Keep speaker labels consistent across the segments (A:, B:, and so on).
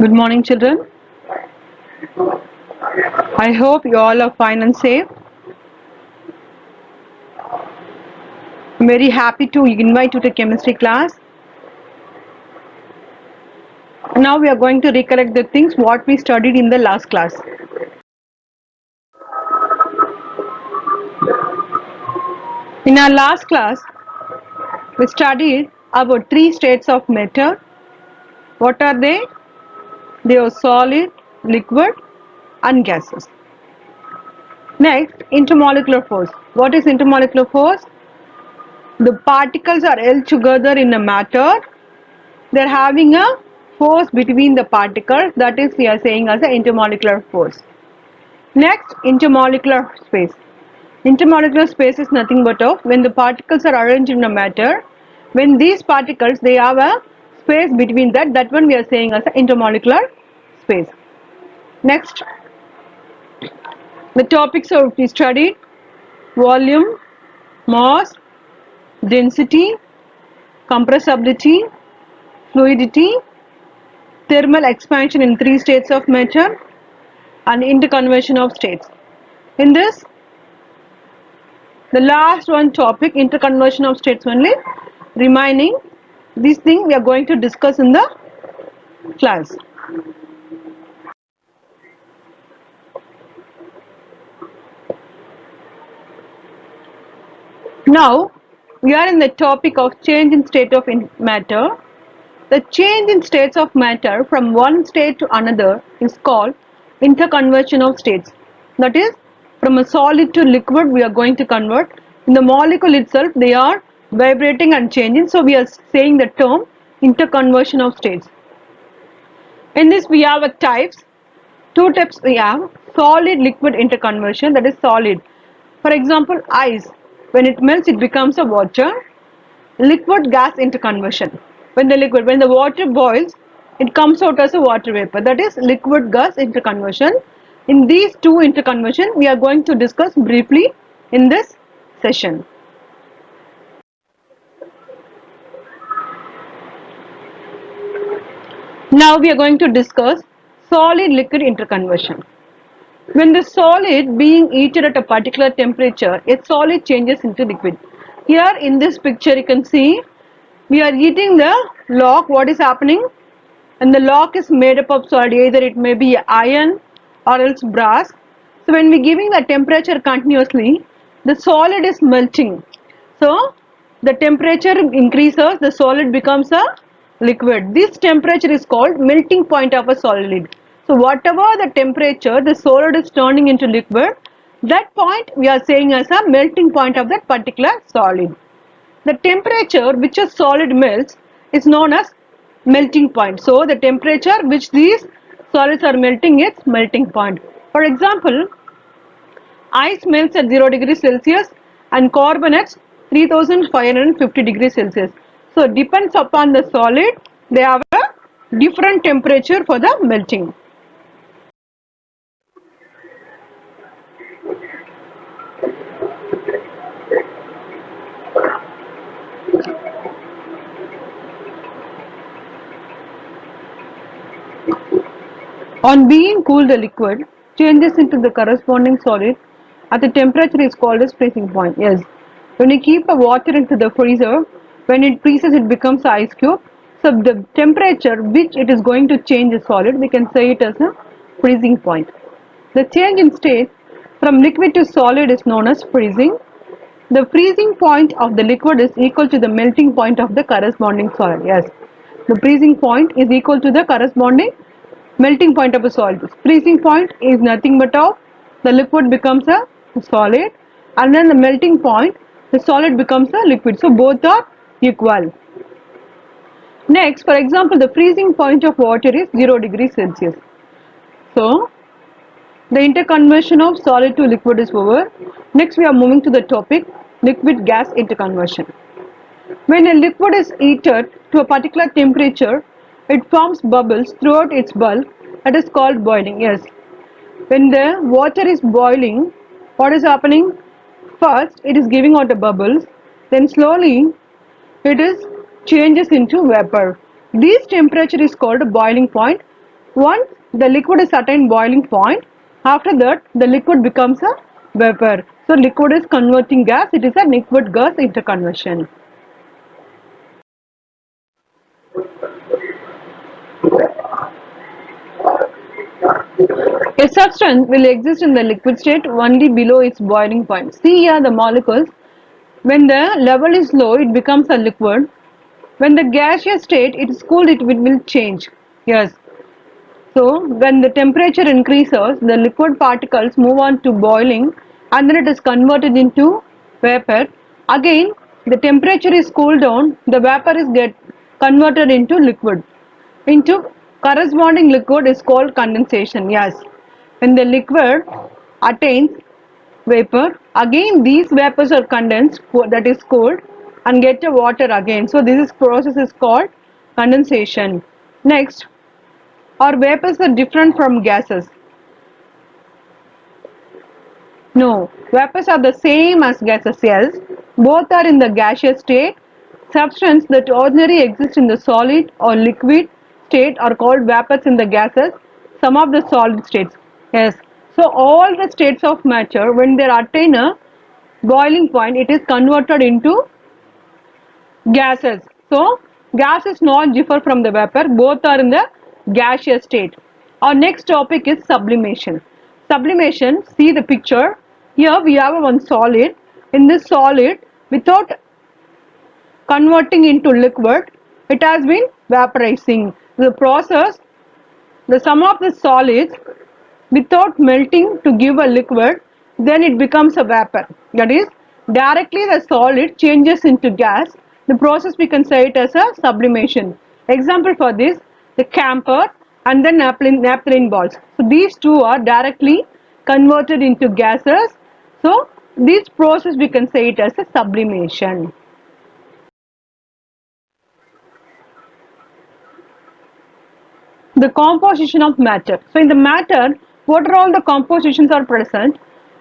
A: Good morning, children. I hope you all are fine and safe. I'm very happy to invite you to chemistry class. Now we are going to recollect the things what we studied in the last class. In our last class, we studied about three states of matter. What are they? They are solid, liquid, and gases. Next, intermolecular force. What is intermolecular force? The particles are held together in a matter. They are having a force between the particles, that is we are saying as an intermolecular force. Next, intermolecular space. Intermolecular space is nothing but of when the particles are arranged in a matter, when these particles they have a space between that one we are saying as an intermolecular space. Next, the topics of we studied: volume, mass, density, compressibility, fluidity, thermal expansion in three states of matter, and interconversion of states. In this, the last one topic, interconversion of states only remaining. This thing we are going to discuss in the class. Now we are in the topic of change in state of matter. The change in states of matter from one state to another is called interconversion of states. That is, from a solid to liquid we are going to convert. In the molecule itself they are vibrating and changing, so we are saying the term interconversion of states. In this we have a types. Two types we have: solid liquid interconversion, that is solid. For example, ice, when it melts it becomes a water. Liquid gas interconversion, when the water boils it comes out as a water vapor, that is liquid gas interconversion. In these two interconversion we are going to discuss briefly in this session. Now we are going to discuss solid liquid interconversion. When the solid being heated at a particular temperature, a solid changes into liquid. Here in this picture you can see we are heating the log. What is happening? And the log is made up of solid, either it may be iron or else brass. So when we giving the temperature continuously, the solid is melting. So the temperature increases, the solid becomes a liquid. This temperature is called melting point of a solid. So whatever the temperature the solid is turning into liquid, that point we are saying as a melting point of that particular solid. The temperature which a solid melts is known as melting point. So the temperature which these solids are melting is melting point. For example, ice melts at 0 degrees Celsius and carbon at 3550 degrees Celsius. So depends upon the solid, they have a different temperature for the melting. On being cooled, the liquid changes into the corresponding solid at the temperature is called as freezing point. Yes, when you keep a water into the freezer, when it freezes it becomes ice cube. So the temperature which it is going to change the solid, we can say it as a freezing point. The change in state from liquid to solid is known as freezing. The freezing point of the liquid is equal to the melting point of the corresponding solid. Yes, the freezing point is equal to the corresponding melting point of a solid. Freezing point is nothing but of the liquid becomes a solid, and then the melting point the solid becomes a liquid. So both are equal. Next, for example, the freezing point of water is 0 degrees Celsius. So the interconversion of solid to liquid is over. Next we are moving to the topic liquid gas interconversion. When a liquid is heated to a particular temperature, it forms bubbles throughout its bulk. That is called boiling. Yes, when the water is boiling, what is happening? First it is giving out the bubbles, then slowly it is changes into vapor. This temperature is called a boiling point. Once the liquid is attained boiling point, after that the liquid becomes a vapor. So liquid is converting gas, it is a liquid gas interconversion. A substance will exist in the liquid state only below its boiling point. See here the molecules. When the level is low, it becomes a liquid. When the gaseous state it is cooled, it will change. Yes. So when the temperature increases, the liquid particles move on to boiling and then it is converted into vapor. Again, the temperature is cooled down, the vapor is get converted into liquid. Into corresponding liquid is called condensation. Yes. When the liquid attains vapor, again these vapors are condensed, that is cooled, and get a water again. So this process is called condensation. Next, or vapors are different from gases? No, vapors are the same as gases. Yes, both are in the gaseous state. Substances that ordinarily exist in the solid or liquid state are called vapors in the gases. Some of the solid states. Yes, so all the states of matter, when they attain a boiling point, it is converted into gases. So gas is not differ from the vapor, both are in the gaseous state. Our next topic is sublimation. Sublimation, see the picture. Here we have one solid. In this solid, without converting into liquid, it has been vaporizing. The process, the sum of the solids without melting to give a liquid, then it becomes a vapor. That is, directly the solid changes into gas. The process we can say it as a sublimation. Example for this, the camphor and the naphthalene balls. So these two are directly converted into gases. So this process we can say it as a sublimation. The composition of matter. So in the matter, what are all the compositions are present?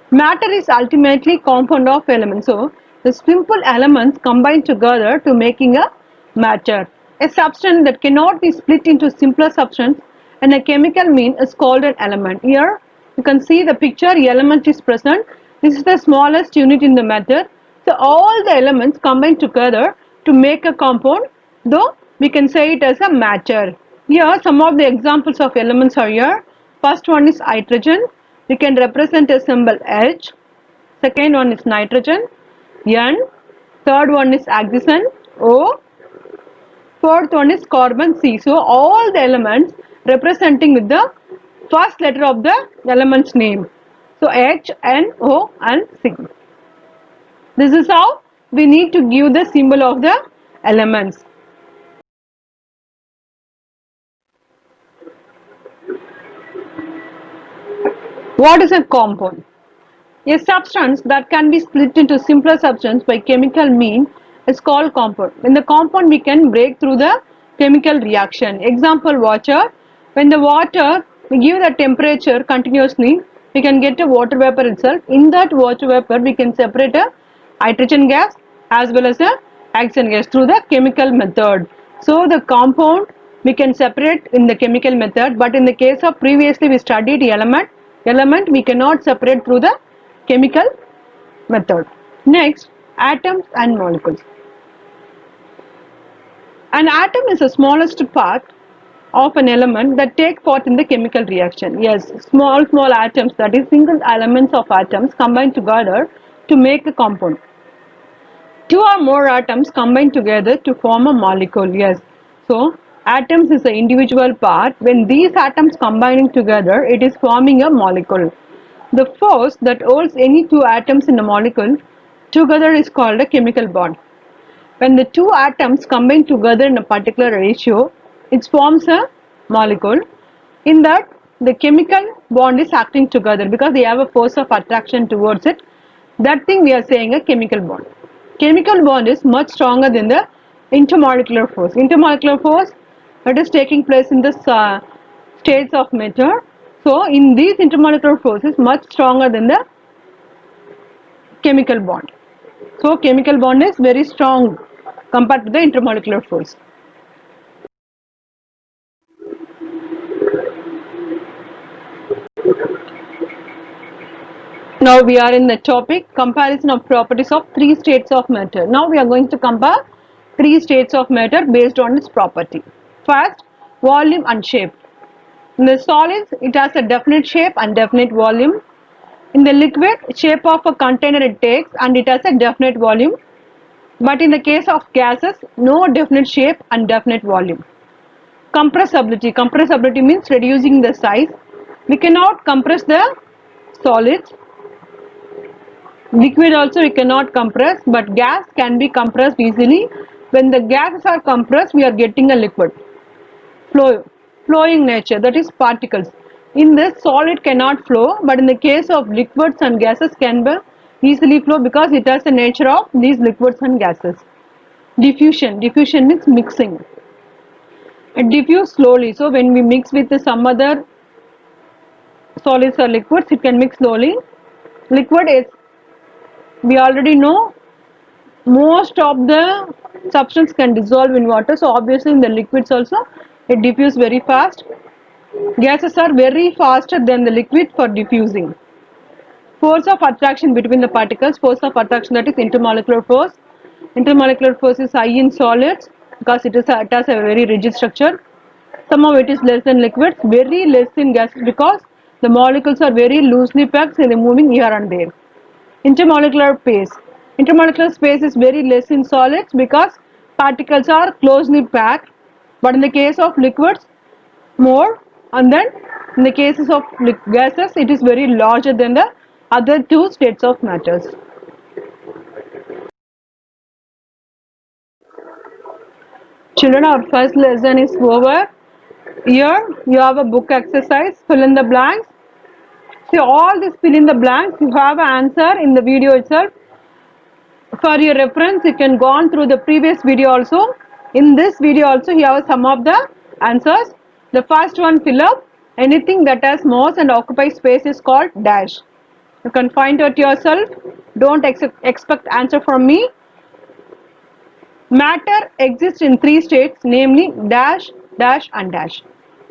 A: Matter is ultimately compound of elements. So the simple elements combine together to making a matter. A substance that cannot be split into simpler substance and a chemical mean is called an element. Here you can see the picture, element is present. This is the smallest unit in the matter. So all the elements combine together to make a compound, though we can say it as a matter. Here some of the examples of elements are here. First one is hydrogen. We can represent a symbol H. Second one is nitrogen, N. Third one is oxygen, O. Fourth one is carbon, C. So all the elements representing with the first letter of the element's name. So H, N, O and C. This is how we need to give the symbol of the elements. What is a compound? A substance that can be split into simpler substance by chemical mean is called compound. In the compound we can break through the chemical reaction. Example, water. When the water, we give the temperature continuously, we can get a water vapor itself. In that water vapor we can separate a hydrogen gas as well as a oxygen gas through the chemical method. So the compound we can separate in the chemical method, but in the case of previously we studied element we cannot separate through the chemical method. Next, atoms and molecules. An atom is the smallest part of an element that take part in the chemical reaction. Yes, small atoms, that is single elements of atoms combine together to make a compound. Two or more atoms combine together to form a molecule. Yes, so atoms is the individual part. When these atoms combining together, it is forming a molecule. The force that holds any two atoms in a molecule together is called a chemical bond. When the two atoms combine together in a particular ratio, it forms a molecule. In that, the chemical bond is acting together because they have a force of attraction towards it. That thing we are saying a chemical bond. Chemical bond is much stronger than the intermolecular force. Intermolecular force, that is taking place in the states of matter. So in these intermolecular forces much stronger than the chemical bond. So chemical bond is very strong compared to the intermolecular force. Now we are in the topic comparison of properties of three states of matter. Now we are going to compare three states of matter based on its property. First, volume and shape. In the solids, it has a definite shape and definite volume. In the liquid, shape of a container it takes and it has a definite volume. But in the case of gases, no definite shape and definite volume. Compressibility. Compressibility means reducing the size. We cannot compress the solids. Liquid also we cannot compress, but gas can be compressed easily. When the gases are compressed, we are getting a liquid. Flowing nature, that is particles. In this, solid cannot flow, but in the case of liquids and gases can be easily flow because it has the nature of these liquids and gases. Diffusion. Diffusion means mixing. It diffuses slowly. So when we mix with some other solids or liquids, it can mix slowly. Liquid is, we already know, most of the substance can dissolve in water, so obviously in the liquids also it diffuses very fast. Gases are very faster than the liquid for diffusing. Force of attraction between the particles. Force of attraction, that is intermolecular force. Intermolecular force is high in solids because it has a very rigid structure. Somehow it is less than liquids, very less in gases because the molecules are very loosely packed, so they are moving here and there. Intermolecular space. Intermolecular space is very less in solids because particles are closely packed, but in the case of liquids more, and then in the cases of gases it is very larger than the other two states of matters. Children, our first lesson is over. Here you have a book exercise, fill in the blanks. See all this fill in the blanks, you have an answer in the video itself. For your reference, you can go on through the previous video also. In this video also, you have some of the answers. The first one, fill up. Anything that has mass and occupies space is called dash. You can find out yourself. Don't expect answer from me. Matter exists in three states, namely dash, dash and dash.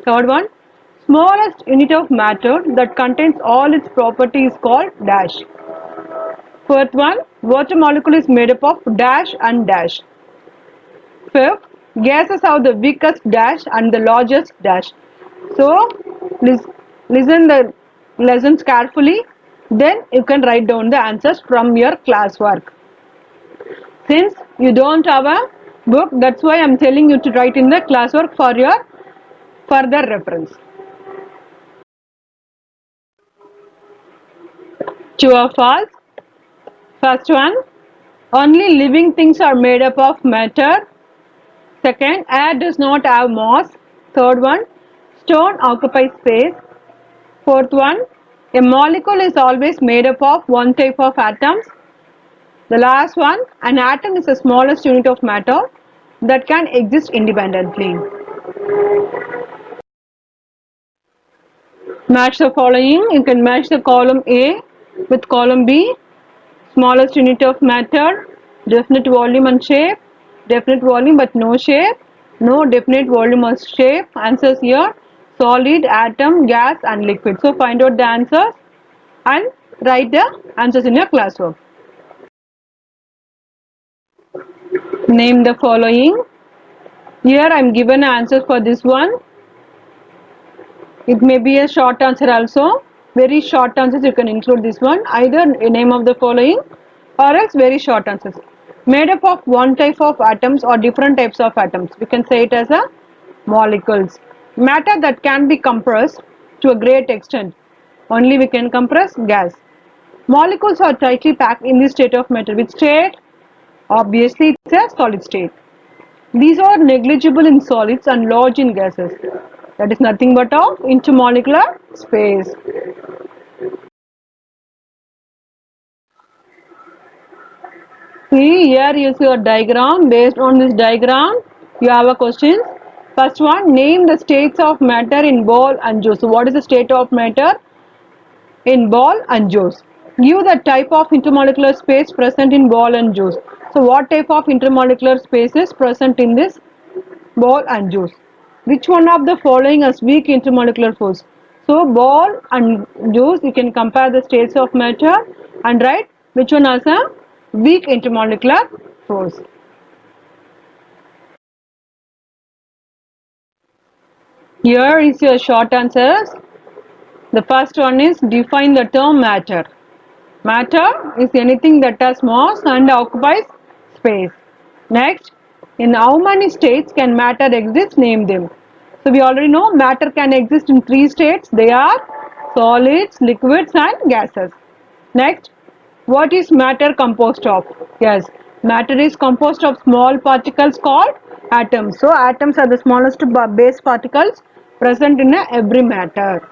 A: Third one, smallest unit of matter that contains all its properties is called dash. Fourth one, water molecule is made up of dash and dash. Fifth, gases have the weakest dash and the largest dash. So, listen the lessons carefully, then you can write down the answers from your classwork. Since you don't have a book, that's why I am telling you to write in the classwork for your further reference. True or false? First one, only living things are made up of matter. Second, air does not have mass. Third one, stone occupies space. Fourth one, a molecule is always made up of one type of atoms. The last one, an atom is the smallest unit of matter that can exist independently. Match the following. You can match the column A with column B. Smallest unit of matter, definite volume and shape, definite volume but no shape, no definite volume or shape. Answers here, solid, atom, gas and liquid. So find out the answers and write the answers in your classwork. Name the following. Here I am given answers for this one. It may be a short answer also. Very short answers you can include this one. Either a name of the following or else very short answers. Made up of one type of atoms or different types of atoms. We can say it as a molecules. Matter that can be compressed to a great extent. Only we can compress gas. Molecules are tightly packed in this state of matter. Which state? Obviously it's a solid state. These are negligible in solids and large in gases. That is nothing but of intermolecular space. See, here you see a diagram. Based on this diagram, you have a question. First one, name the states of matter in ball and juice. So what is the state of matter in ball and juice? Give the type of intermolecular space present in ball and juice. So what type of intermolecular space is present in this ball and juice? Which one of the following has weak intermolecular force? So ball and juice, you can compare the states of matter and write which one has a weak intermolecular force. Here is your short answers. The first one is define the term matter. Matter is anything that has mass and occupies space. Next, in how many states can matter exist? Name them. So we already know matter can exist in 3 states. They are solids, liquids and gases. Next, what is matter composed of? Yes, matter is composed of small particles called atoms. So atoms are the smallest base particles present in every matter.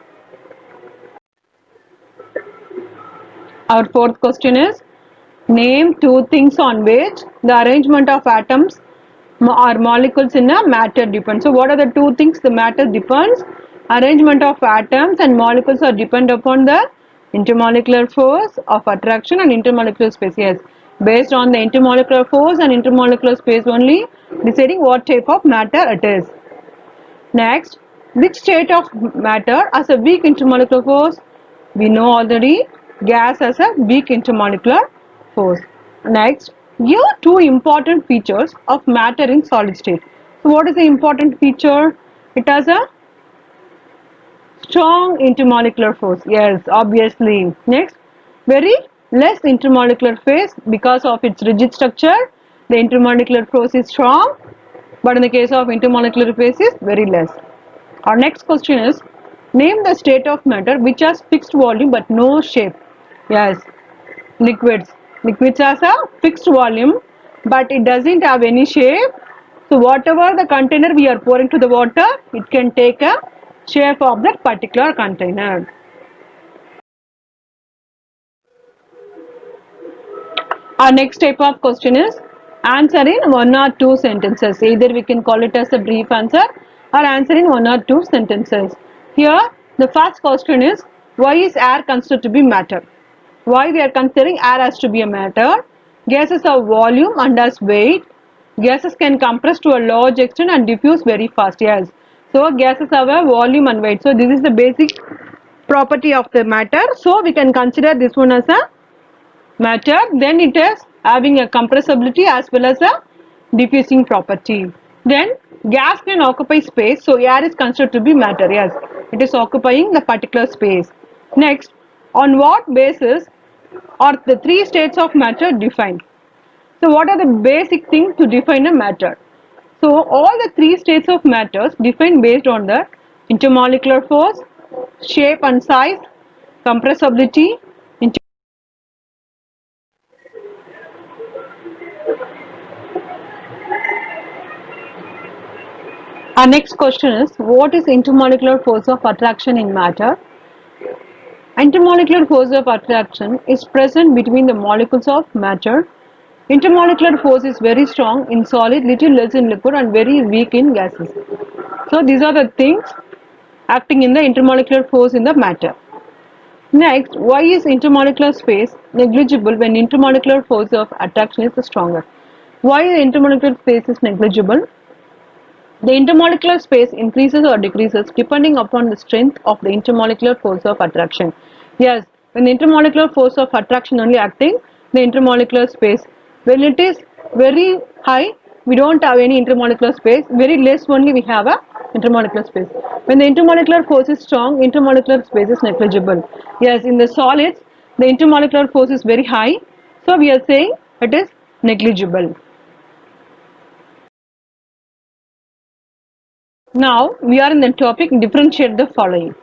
A: Our fourth question is name 2 things on which the arrangement of atoms or molecules in a matter depends. So what are the 2 things the matter depends? Arrangement of atoms and molecules are depend upon the intermolecular force of attraction and intermolecular space. Yes, based on the intermolecular force and intermolecular space only deciding what type of matter it is. Next, which state of matter has a weak intermolecular force? We know already gas has a weak intermolecular force. Next, here are 2 important features of matter in solid state. So what is the important feature? It has a strong intermolecular force. Yes, obviously. Next, very less intermolecular phase because of its rigid structure. The intermolecular force is strong, but in the case of intermolecular phase is very less. Our next question is name the state of matter which has fixed volume but no shape. Yes, liquids. Liquids has a fixed volume but it doesn't have any shape. So whatever the container we are pouring to the water, it can take a shape of that particular container. Our next type of question is answer in 1 or 2 sentences. Either we can call it as a brief answer or answer in 1 or 2 sentences. Here the first question is why is air considered to be matter? Why we are considering air as to be a matter? Gases have volume and has weight. Gases can compress to a large extent and diffuse very fast. Yes. So gases have a volume and weight. So this is the basic property of the matter. So we can consider this one as a matter. Then it is having a compressibility as well as a diffusing property. Then gas can occupy space, so air is considered to be matter. Yes, it is occupying the particular space. Next, on what basis are the 3 states of matter defined? So what are the basic things to define a matter? So all the 3 states of matters defined based on the intermolecular force, shape and size, compressibility. Our next question is what is intermolecular force of attraction in matter? Intermolecular force of attraction is present between the molecules of matter. Intermolecular force is very strong in solid, little less in liquid and very weak in gases. So these are the things acting in the intermolecular force in the matter. Next, why is intermolecular space negligible when intermolecular force of attraction is stronger? Why the intermolecular space is negligible? The intermolecular space increases or decreases depending upon the strength of the intermolecular force of attraction. Yes, when the intermolecular force of attraction only acting, the intermolecular space, when it is very high, we don't have any intermolecular space, very less only we have a intermolecular space. When the intermolecular force is strong, intermolecular space is negligible. Yes, in the solids, the intermolecular force is very high, so we are saying it is negligible. Now we are in the topic differentiate the following.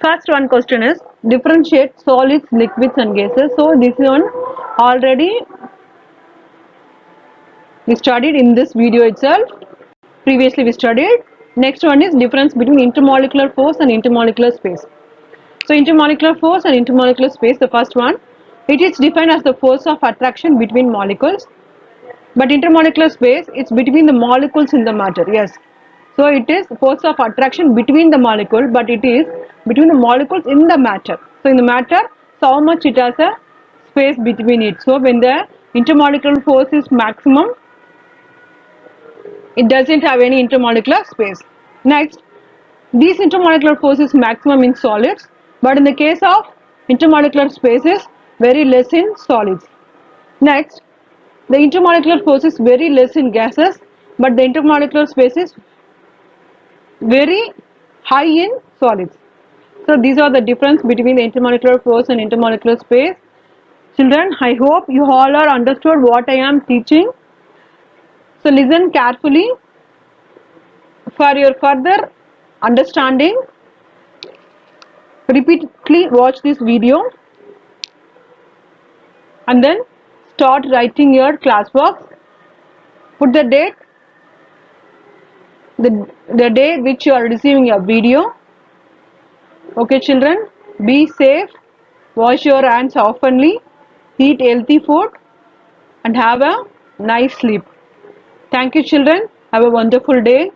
A: First one question is differentiate solids, liquids and gases. So this one already we studied in this video itself. Previously we studied. Next one is difference between intermolecular force and intermolecular space. So intermolecular force and intermolecular space, the first one, it is defined as the force of attraction between molecules. But intermolecular space, it's between the molecules in the matter. Yes. So it is force of attraction between the molecule, but it is between the molecules in the matter. So in the matter, so how much it has a space between it. So when the intermolecular force is maximum, it doesn't have any intermolecular space. Next, These intermolecular force is maximum in solids, but in the case of intermolecular spaces, very less in solids. Next, the intermolecular force is very less in gases, but the intermolecular space is very high in solids. So these are the difference between the intermolecular force and intermolecular space. Children, I hope you all are understood what I am teaching. So listen carefully for your further understanding. Repeatedly watch this video and then start writing your classwork. Put the date, the day which you are receiving your video. Okay children, be safe, wash your hands oftenly, eat healthy food and have a nice sleep. Thank you children, have a wonderful day.